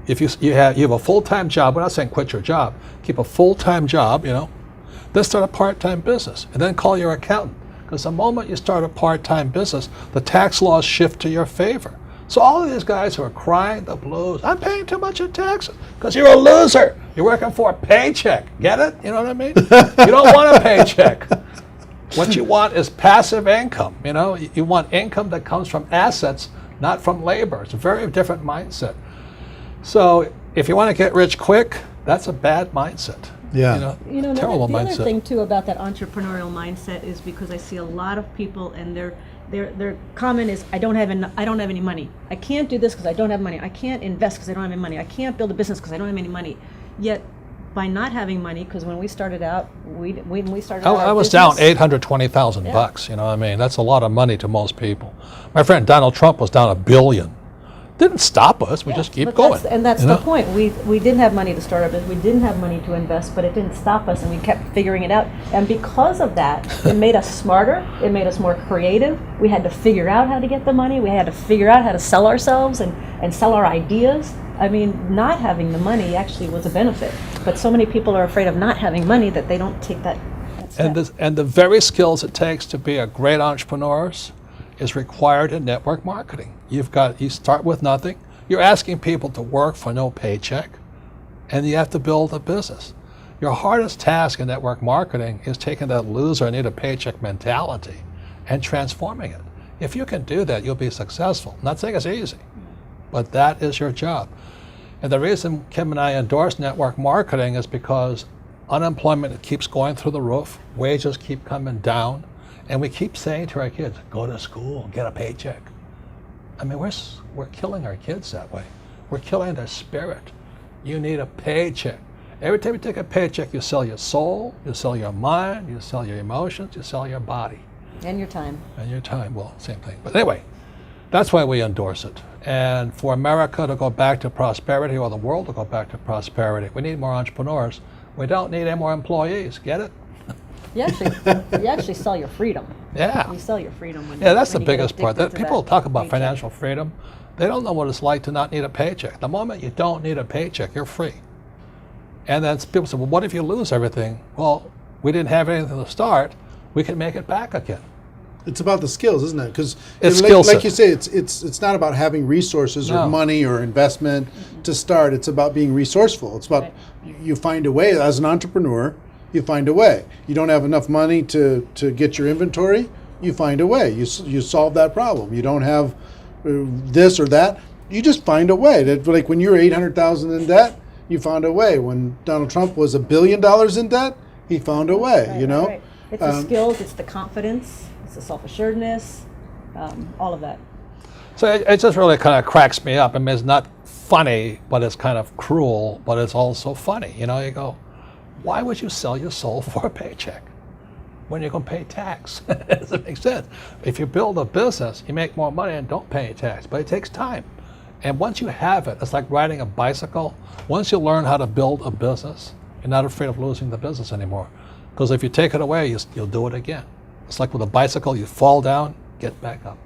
Speaker 4: If you have a full-time job, we're not saying quit your job, keep a full-time job, then start a part-time business, and then call your accountant. Because the moment you start a part-time business, the tax laws shift to your favor. So all of these guys who are crying the blues, I'm paying too much in taxes, because you're a loser. You're working for a paycheck. Get it? You know what I mean? You don't want a paycheck. What you want is passive income. You want income that comes from assets, not from labor. It's a very different mindset. So if you want to get rich quick, that's a bad mindset.
Speaker 1: Yeah.
Speaker 4: Terrible
Speaker 3: the
Speaker 4: mindset.
Speaker 3: other thing too about that entrepreneurial mindset is because I see a lot of people and their comment is I don't have any money. I can't do this because I don't have money. I can't invest because I don't have any money. I can't build a business because I don't have any money. Yet by not having money, because when we started out,
Speaker 4: I was down $820,000 bucks. That's a lot of money to most people. My friend Donald Trump was down $1 billion. Didn't stop us. We just keep going.
Speaker 3: That's the point. We didn't have money to start our business. We didn't have money to invest, but it didn't stop us, and we kept figuring it out. And because of that, it made us smarter. It made us more creative. We had to figure out how to get the money. We had to figure out how to sell ourselves and sell our ideas. Not having the money actually was a benefit. But so many people are afraid of not having money that they don't take that step.
Speaker 4: And the very skills it takes to be a great entrepreneur is required in network marketing. You start with nothing. You're asking people to work for no paycheck, and you have to build a business. Your hardest task in network marketing is taking that loser I need a paycheck mentality and transforming it. If you can do that, you'll be successful. I'm not saying it's easy, but that is your job. And the reason Kim and I endorse network marketing is because unemployment keeps going through the roof, wages keep coming down, and we keep saying to our kids, go to school, get a paycheck. We're killing our kids that way. We're killing their spirit. You need a paycheck. Every time you take a paycheck, you sell your soul, you sell your mind, you sell your emotions, you sell your body.
Speaker 3: And your time.
Speaker 4: Well, same thing. But anyway, that's why we endorse it. And for America to go back to prosperity, or the world to go back to prosperity, we need more entrepreneurs. We don't need any more employees. Get it?
Speaker 3: You actually sell your freedom.
Speaker 4: Yeah.
Speaker 3: You sell your freedom when
Speaker 4: that's the
Speaker 3: when you get
Speaker 4: biggest part.
Speaker 3: addicted to
Speaker 4: People
Speaker 3: that
Speaker 4: talk about
Speaker 3: paycheck.
Speaker 4: financial freedom. They don't know what it's like to not need a paycheck. The moment you don't need a paycheck, you're free. And then people say, well, what if you lose everything? Well, we didn't have anything to start. We can make it back again.
Speaker 1: It's about the skills, isn't it? Because like you say, it's not about having resources or money or investment to start. It's about being resourceful. It's about you find a way. As an entrepreneur, you find a way. You don't have enough money to get your inventory, you find a way. You solve that problem. You don't have this or that, you just find a way. Like when you're $800,000 in debt, you found a way. When Donald Trump was $1 billion in debt, he found a way.
Speaker 3: Right. It's the skills, it's the confidence, it's the self-assuredness, all of that.
Speaker 4: So it just really kind of cracks me up. It's not funny, but it's kind of cruel, but it's also funny. You go, why would you sell your soul for a paycheck when you're going to pay tax? It doesn't make sense. If you build a business, you make more money and don't pay tax, but it takes time. And once you have it, it's like riding a bicycle. Once you learn how to build a business, you're not afraid of losing the business anymore. Because if you take it away, you'll do it again. It's like with a bicycle, you fall down, get back up.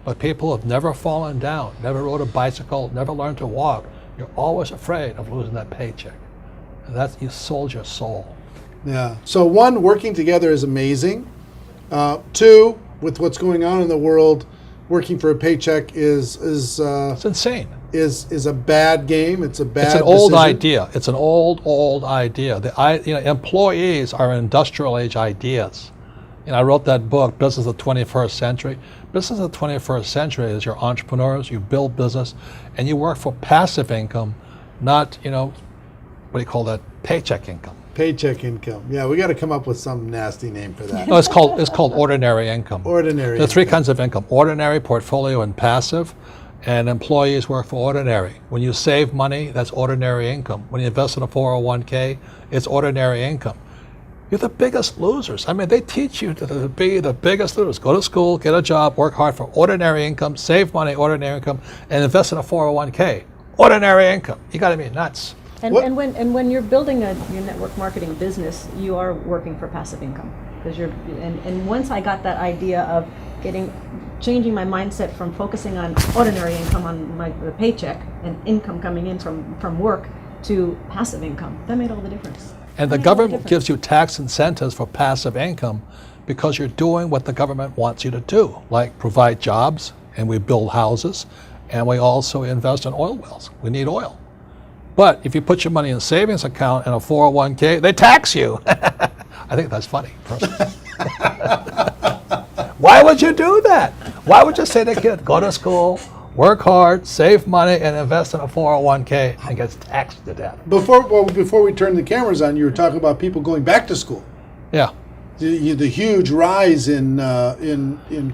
Speaker 4: But people have never fallen down, never rode a bicycle, never learned to walk. You're always afraid of losing that paycheck. And that's, you sold your soul.
Speaker 1: Yeah. So one, working together is amazing. Two, with what's going on in the world, working for a paycheck is
Speaker 4: it's insane.
Speaker 1: Is a bad game. It's a bad.
Speaker 4: It's an old
Speaker 1: decision.
Speaker 4: idea. It's an old idea. Employees are industrial age ideas. I wrote that book, Business of the 21st Century. Business of the 21st Century is your entrepreneurs. You build business, and you work for passive income, not what do you call that? Paycheck income.
Speaker 1: Paycheck income. Yeah, we got to come up with some nasty name for that.
Speaker 4: No, it's called ordinary income.
Speaker 1: Ordinary.
Speaker 4: There are three kinds of income: ordinary, portfolio, and passive. And employees work for ordinary. When you save money, that's ordinary income. When you invest in a 401k, it's ordinary income. you're the biggest losers. I mean, they teach you to be the biggest losers. Go to school, get a job, work hard for ordinary income, save money, ordinary income, and invest in a 401k. Ordinary income. You got to be nuts.
Speaker 3: And when you're building your network marketing business, you are working for passive income, because and once I got that idea of changing my mindset from focusing on ordinary income on the paycheck and income coming in from work to passive income, that made all the difference.
Speaker 4: And the government gives you tax incentives for passive income because you're doing what the government wants you to do, like provide jobs, and we build houses, and we also invest in oil wells. We need oil. But if you put your money in a savings account and a 401k, they tax you. I think that's funny, personally. Why would you do that? Why would you say to a kid, go to school, work hard, save money, and invest in a 401k and gets taxed to death?
Speaker 1: Before we turn the cameras on, you were talking about people going back to school.
Speaker 4: Yeah.
Speaker 1: The huge rise in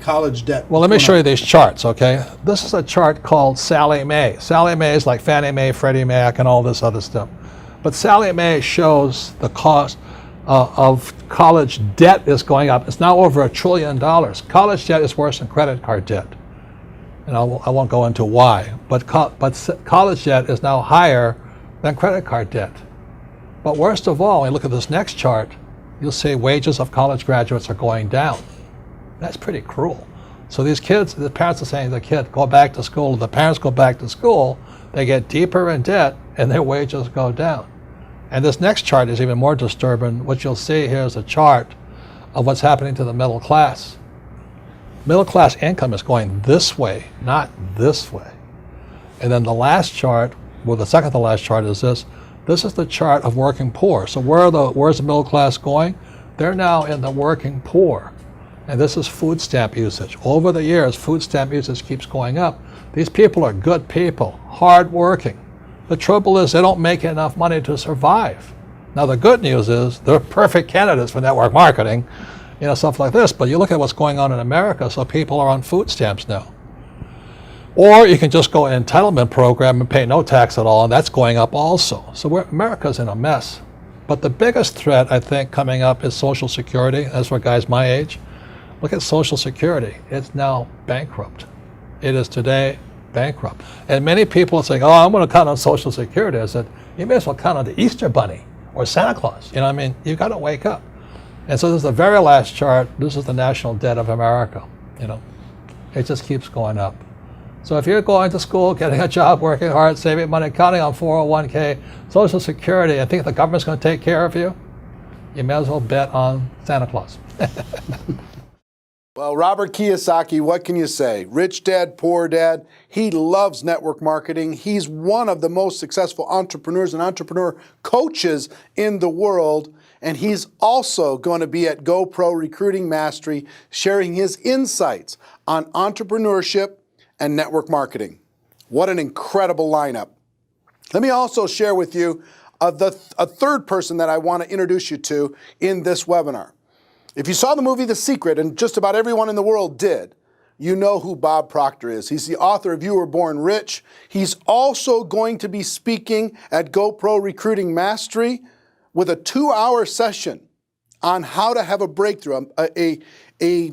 Speaker 1: college debt.
Speaker 4: Well, let me show you these charts, okay? This is a chart called Sallie Mae. Sallie Mae is like Fannie Mae, Freddie Mac, and all this other stuff. But Sallie Mae shows the cost of college debt is going up. It's now over $1 trillion. College debt is worse than credit card debt. And I won't go into why. But college debt is now higher than credit card debt. But worst of all, when you look at this next chart, you'll see wages of college graduates are going down. That's pretty cruel. So these kids, the parents are saying to the kid, go back to school. The parents go back to school, they get deeper in debt, and their wages go down. And this next chart is even more disturbing. What you'll see here is a chart of what's happening to the middle class. Middle class income is going this way, not this way. And then the last chart, well, the second to last chart is this. This is the chart of working poor. So where's the middle class going? They're now in the working poor. And this is food stamp usage. Over the years, food stamp usage keeps going up. These people are good people, hardworking. The trouble is they don't make enough money to survive. Now the good news is they're perfect candidates for network marketing, stuff like this. But you look at what's going on in America, so people are on food stamps now. Or you can just go an entitlement program and pay no tax at all, and that's going up also. So America's in a mess. But the biggest threat, I think, coming up is Social Security. That's for guys my age. Look at Social Security. It's now bankrupt. It is today bankrupt. And many people are saying, oh, I'm going to count on Social Security. I said, you may as well count on the Easter Bunny or Santa Claus. You've got to wake up. And so this is the very last chart. This is the national debt of America. It just keeps going up. So if you're going to school, getting a job, working hard, saving money, counting on 401k, Social Security, and think the government's going to take care of you, you may as well bet on Santa Claus.
Speaker 1: Well, Robert Kiyosaki, what can you say? Rich Dad, Poor Dad. He loves network marketing. He's one of the most successful entrepreneurs and entrepreneur coaches in the world. And he's also going to be at GoPro Recruiting Mastery, sharing his insights on entrepreneurship and network marketing. What an incredible lineup. Let me also share with you a third person that I want to introduce you to in this webinar. If you saw the movie The Secret, and just about everyone in the world did, you know who Bob Proctor is. He's the author of You Were Born Rich. He's also going to be speaking at GoPro Recruiting Mastery with a 2-hour session on how to have a breakthrough, a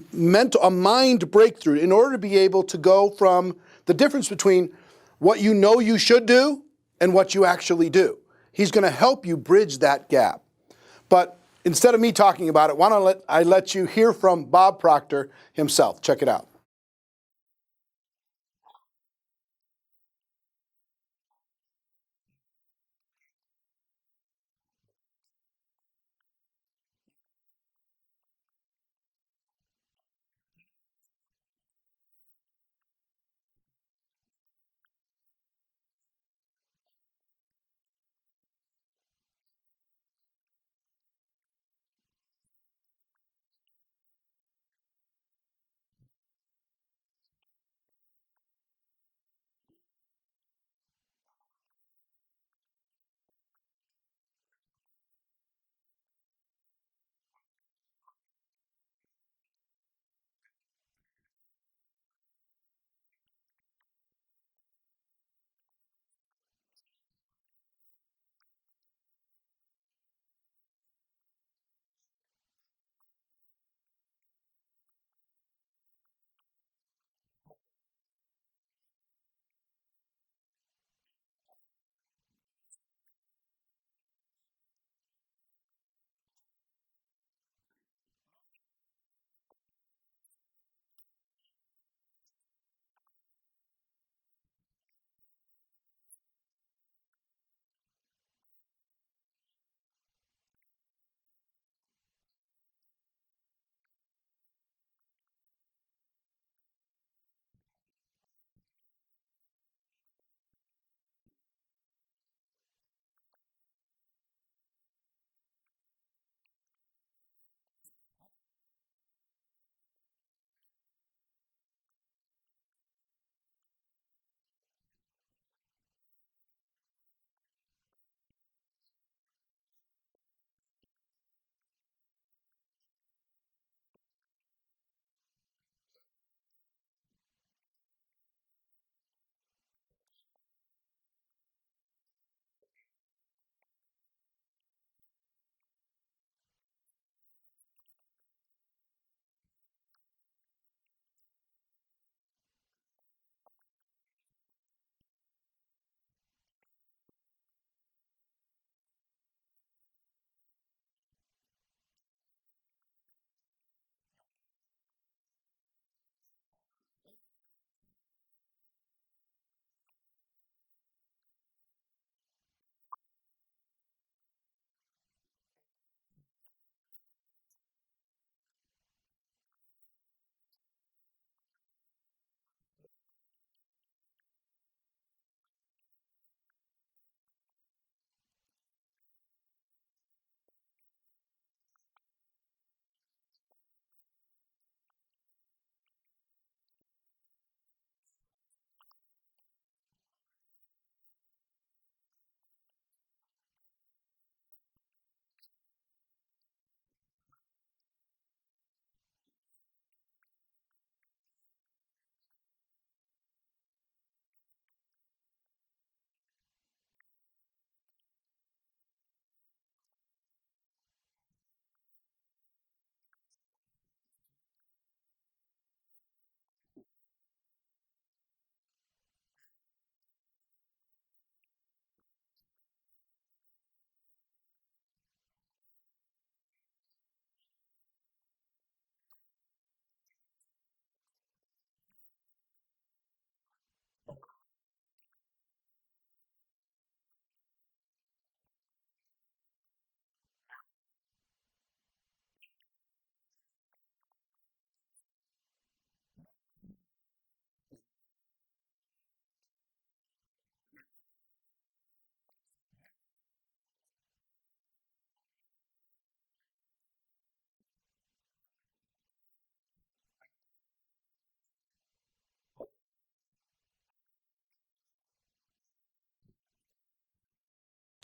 Speaker 1: mind breakthrough in order to be able to go from the difference between what you know you should do and what you actually do. He's going to help you bridge that gap. But instead of me talking about it, why don't I let you hear from Bob Proctor himself. Check it out.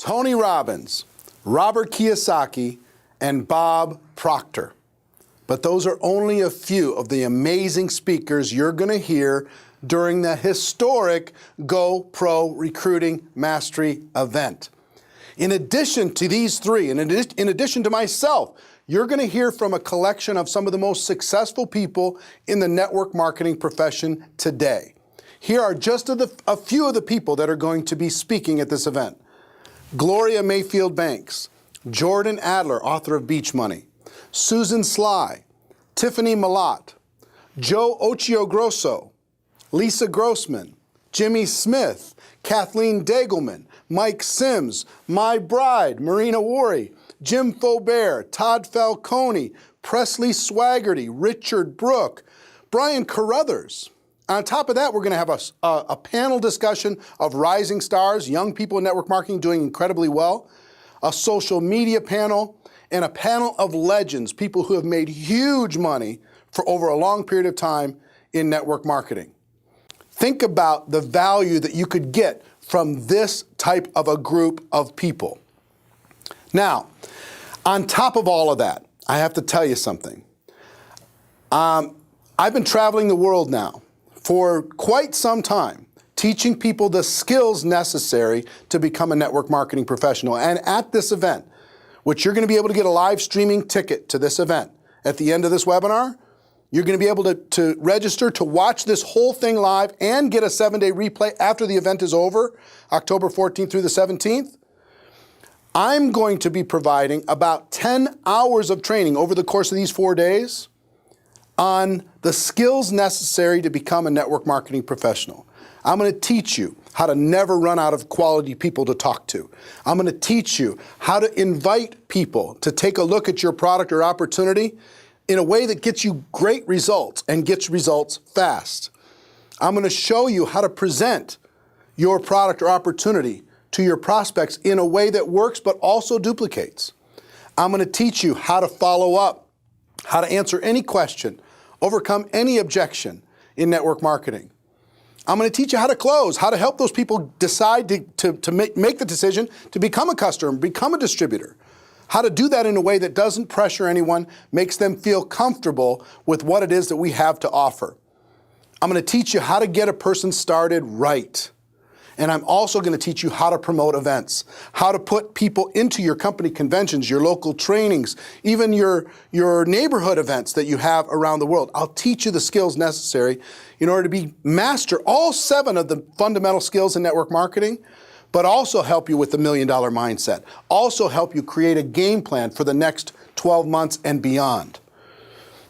Speaker 1: Tony Robbins, Robert Kiyosaki, and Bob Proctor. But those are only a few of the amazing speakers you're going to hear during the historic Go Pro Recruiting Mastery event. In addition to these three, in addition to myself, you're going to hear from a collection of some of the most successful people in the network marketing profession today. Here are just a few of the people that are going to be speaking at this event. Gloria Mayfield Banks, Jordan Adler, author of Beach Money, Susan Sly, Tiffany Malott, Joe Ochiogrosso, Lisa Grossman, Jimmy Smith, Kathleen Dagelman, Mike Sims, My Bride, Marina Worre, Jim Faubert, Todd Falcone, Presley Swaggerty, Richard Brooke, Brian Carruthers. On top of that, we're going to have a panel discussion of rising stars, young people in network marketing doing incredibly well, a social media panel, and a panel of legends, people who have made huge money for over a long period of time in network marketing. Think about the value that you could get from this type of a group of people. Now, on top of all of that, I have to tell you something. I've been traveling the world now for quite some time, teaching people the skills necessary to become a network marketing professional. And at this event, which you're going to be able to get a live streaming ticket to this event at the end of this webinar, you're going to be able to register to watch this whole thing live and get a 7-day replay after the event is over, October 14th through the 17th. I'm going to be providing about 10 hours of training over the course of these 4 days on the skills necessary to become a network marketing professional. I'm going to teach you how to never run out of quality people to talk to. I'm going to teach you how to invite people to take a look at your product or opportunity in a way that gets you great results and gets results fast. I'm going to show you how to present your product or opportunity to your prospects in a way that works but also duplicates. I'm going to teach you how to follow up, how to answer any question, overcome any objection in network marketing. I'm going to teach you how to close, how to help those people decide to make the decision to become a customer, become a distributor. How to do that in a way that doesn't pressure anyone, makes them feel comfortable with what it is that we have to offer. I'm going to teach you how to get a person started right. And I'm also going to teach you how to promote events, how to put people into your company conventions, your local trainings, even your neighborhood events that you have around the world. I'll teach you the skills necessary in order to master all 7 of the fundamental skills in network marketing, but also help you with the $1 million mindset. Also help you create a game plan for the next 12 months and beyond.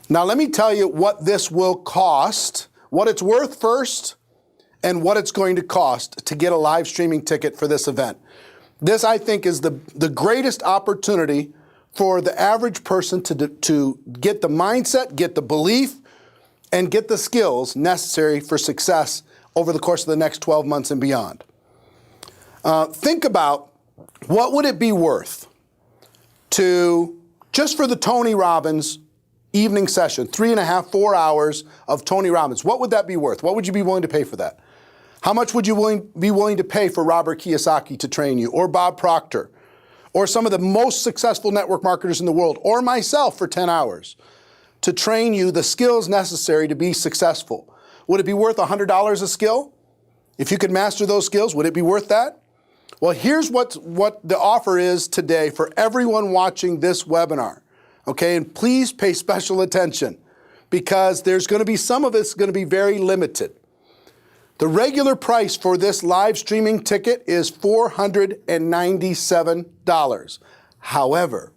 Speaker 1: Now, let me tell you what this will cost, what it's worth first, and what it's going to cost to get a live streaming ticket for this event. This, I think, is the greatest opportunity for the average person to get the mindset, get the belief, and get the skills necessary for success over the course of the next 12 months and beyond. Think about what would it be worth to, just for the Tony Robbins evening session, 3.5, 4 hours of Tony Robbins, what would that be worth? What would you be willing to pay for that? How much would you be willing to pay for Robert Kiyosaki to train you, or Bob Proctor, or some of the most successful network marketers in the world, or myself for 10 hours to train you the skills necessary to be successful? Would it be worth $100 a skill? If you could master those skills, would it be worth that? Well, here's what the offer is today for everyone watching this webinar. Okay, and please pay special attention because there's going to be some of it's going to be very limited. The regular price for this live streaming ticket is $497. However,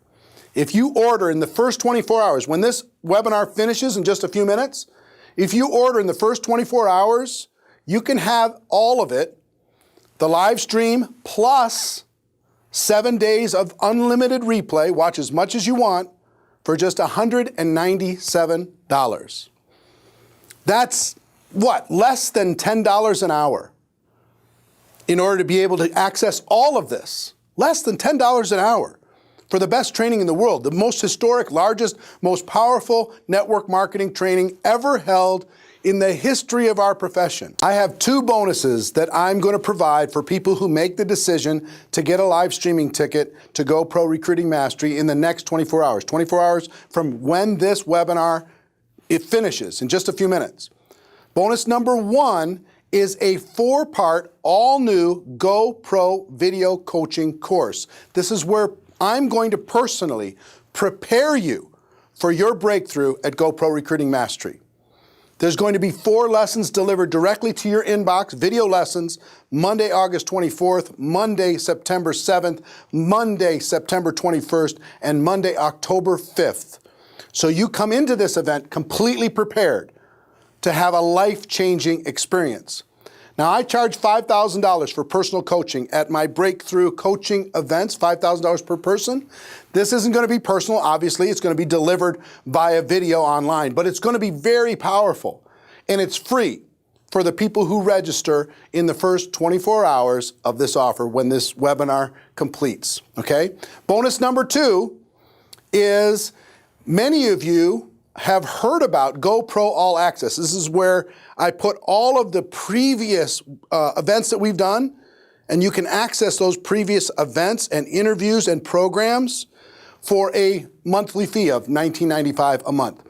Speaker 1: if you order in the first 24 hours, when this webinar finishes in just a few minutes, if you order in the first 24 hours, you can have all of it, the live stream plus 7 days of unlimited replay, watch as much as you want, for just $197. That's what? Less than $10 an hour in order to be able to access all of this. Less than $10 an hour for the best training in the world, the most historic, largest, most powerful network marketing training ever held in the history of our profession. I have 2 bonuses that I'm going to provide for people who make the decision to get a live streaming ticket to GoPro Recruiting Mastery in the next 24 hours. 24 hours from when this webinar it finishes in just a few minutes. Bonus number 1 is a 4-part, all-new GoPro video coaching course. This is where I'm going to personally prepare you for your breakthrough at GoPro Recruiting Mastery. There's going to be 4 lessons delivered directly to your inbox, video lessons, Monday, August 24th, Monday, September 7th, Monday, September 21st, and Monday, October 5th. So you come into this event completely prepared to have a life-changing experience. Now, I charge $5,000 for personal coaching at my breakthrough coaching events, $5,000 per person. This isn't going to be personal, obviously. It's going to be delivered via video online, but it's going to be very powerful. And it's free for the people who register in the first 24 hours of this offer when this webinar completes, okay? Bonus number 2 is many of you have heard about GoPro All Access. This is where I put all of the previous events that we've done, and you can access those previous events and interviews and programs for a monthly fee of $19.95 a month.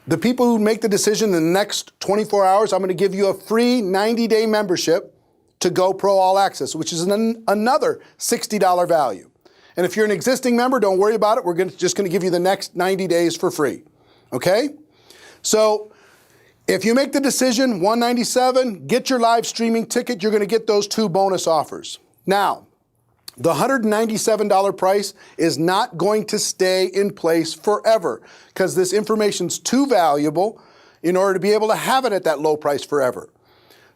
Speaker 1: The people who make the decision in the next 24 hours, I'm going to give you a free 90-day membership to GoPro All Access, which is another $60 value. And if you're an existing member, don't worry about it. We're just going to give you the next 90 days for free. Okay? So if you make the decision, $197, get your live streaming ticket, you're going to get those 2 bonus offers. Now, the $197 price is not going to stay in place forever because this information's too valuable in order to be able to have it at that low price forever.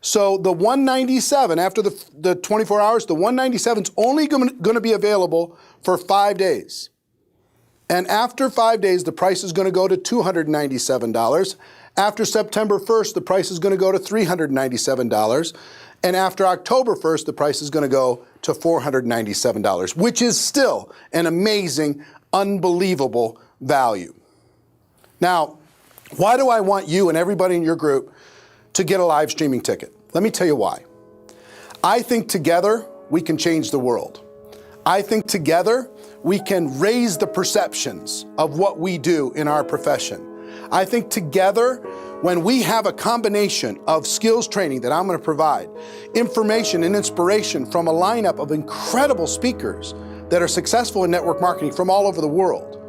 Speaker 1: So the $197, after the 24 hours, the $197 is only going to be available for 5 days. And after 5 days, the price is going to go to $297. After September 1st, the price is going to go to $397. And after October 1st, the price is going to go to $497, which is still an amazing, unbelievable value. Now, why do I want you and everybody in your group to get a live streaming ticket? Let me tell you why. I think together we can change the world. I think together we can raise the perceptions of what we do in our profession. I think together, when we have a combination of skills training that I'm going to provide, information and inspiration from a lineup of incredible speakers that are successful in network marketing from all over the world,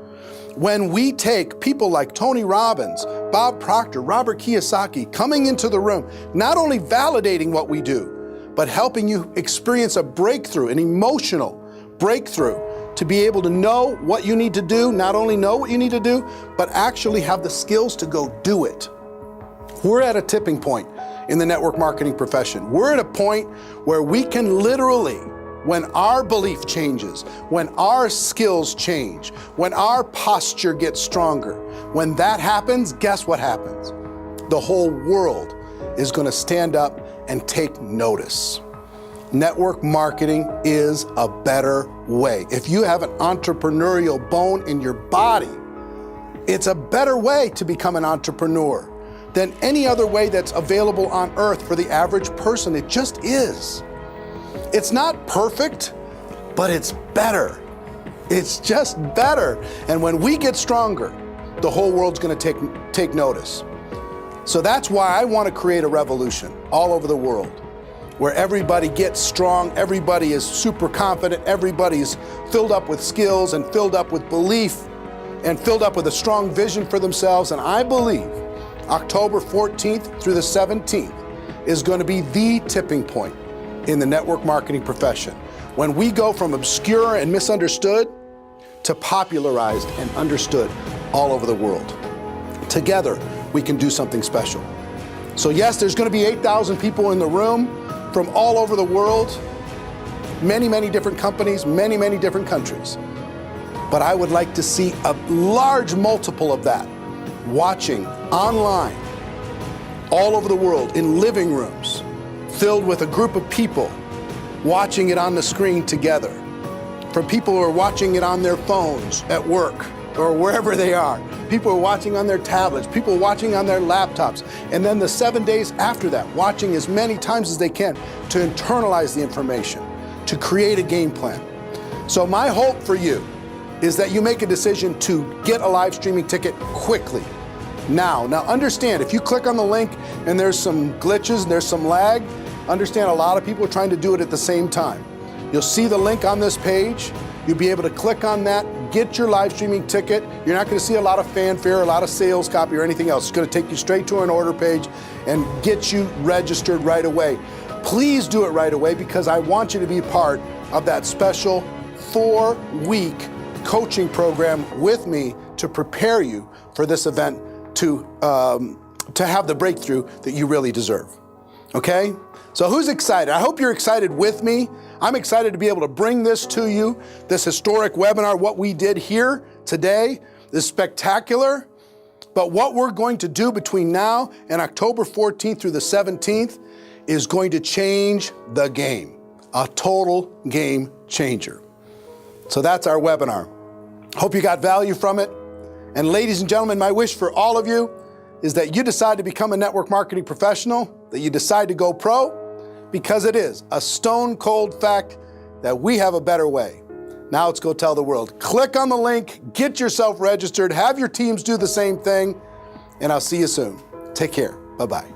Speaker 1: when we take people like Tony Robbins, Bob Proctor, Robert Kiyosaki coming into the room, not only validating what we do, but helping you experience a breakthrough, an emotional breakthrough, to be able to know what you need to do, not only know what you need to do, but actually have the skills to go do it. We're at a tipping point in the network marketing profession. We're at a point where we can literally, when our belief changes, when our skills change, when our posture gets stronger, when that happens, guess what happens? The whole world is going to stand up and take notice. Network marketing is a better way. If you have an entrepreneurial bone in your body, it's a better way to become an entrepreneur than any other way that's available on earth for the average person. It just is. It's not perfect, but it's better. It's just better. And when we get stronger, the whole world's going to take notice. So that's why I want to create a revolution all over the world, where everybody gets strong, everybody is super confident, everybody is filled up with skills and filled up with belief and filled up with a strong vision for themselves. And I believe October 14th through the 17th is going to be the tipping point in the network marketing profession, when we go from obscure and misunderstood to popularized and understood all over the world. Together, we can do something special. So yes, there's going to be 8,000 people in the room from all over the world, many, many different companies, many, many different countries. But I would like to see a large multiple of that watching online all over the world in living rooms filled with a group of people watching it on the screen together, from people who are watching it on their phones at work, or wherever they are. People are watching on their tablets, people are watching on their laptops, and then the 7 days after that, watching as many times as they can to internalize the information, to create a game plan. So my hope for you is that you make a decision to get a live streaming ticket quickly. Now understand, if you click on the link and there's some glitches and there's some lag, understand a lot of people are trying to do it at the same time. You'll see the link on this page. You'll be able to click on that, get your live streaming ticket. You're not going to see a lot of fanfare, a lot of sales copy or anything else. It's going to take you straight to an order page and get you registered right away. Please do it right away because I want you to be part of that special 4-week coaching program with me to prepare you for this event to have the breakthrough that you really deserve. Okay? So who's excited? I hope you're excited with me. I'm excited to be able to bring this to you, this historic webinar. What we did here today is spectacular, but what we're going to do between now and October 14th through the 17th is going to change the game, a total game changer. So that's our webinar. Hope you got value from it. And ladies and gentlemen, my wish for all of you is that you decide to become a network marketing professional, that you decide to go pro, because it is a stone cold fact that we have a better way. Now let's go tell the world. Click on the link, get yourself registered, have your teams do the same thing, and I'll see you soon. Take care. Bye-bye.